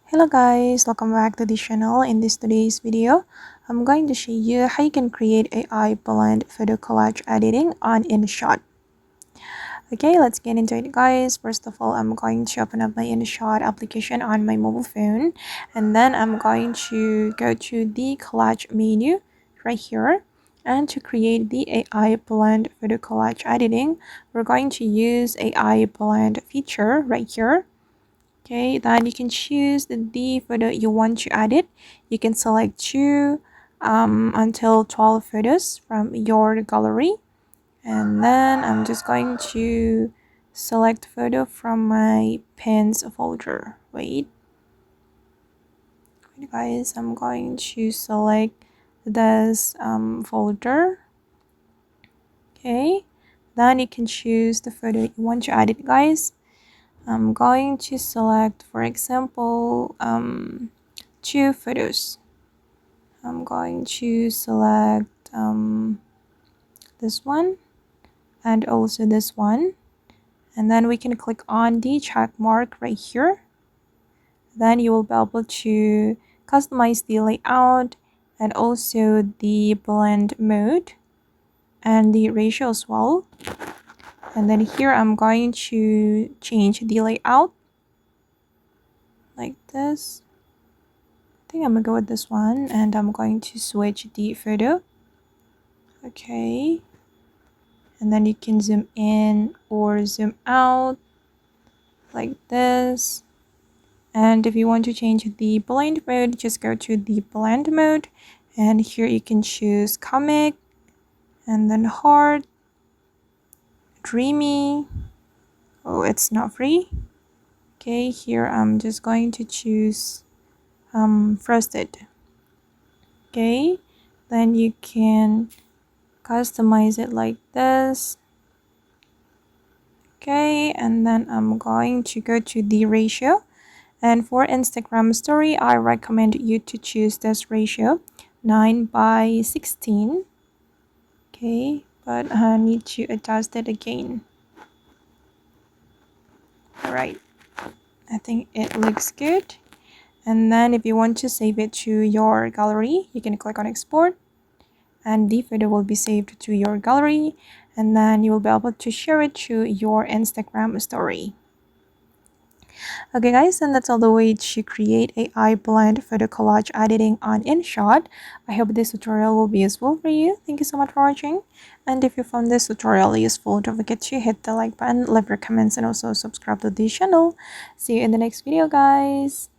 Hello guys, welcome back to the channel. In today's video, I'm going to show you how you can create AI blend photo collage editing on Inshot. Okay, let's get into it guys. First of all, I'm going to open up my Inshot application on my mobile phone, and then I'm going to go to the collage menu right here. And to create the AI blend photo collage editing, we're going to use AI blend feature right here. Okay, then you can choose the photo you want to edit. You can select two until 12 photos from your gallery. And then I'm just going to select photo from my pins folder. Wait, guys, I'm going to select this folder. Okay, then you can choose the photo you want to edit, guys. I'm going to select, for example, two photos. I'm going to select this one and also this one, and then we can click on the check mark right here. Then you will be able to customize the layout and also the blend mode and the ratio as well. And then here I'm going to change the layout like this. I think I'm gonna go with this one, and I'm going to switch the photo. Okay, and then you can zoom in or zoom out like this. And if you want to change the blend mode, just go to the blend mode, and here you can choose comic, and then hard, dreamy. Oh, it's not free. Okay, here I'm just going to choose frosted. Okay, then you can customize it like this. Okay, and then I'm going to go to the ratio, and for Instagram story I recommend you to choose this ratio 9:16. Okay, but I need to adjust it again. Alright, I think it looks good. And then if you want to save it to your gallery, you can click on export, and the photo will be saved to your gallery, and then you will be able to share it to your Instagram story. Okay guys, and that's all the way to create AI blend photo collage editing on Inshot. I hope this tutorial will be useful for you. Thank you so much for watching, and if you found this tutorial useful, don't forget to hit the like button, leave your comments, and also subscribe to the channel. See you in the next video guys.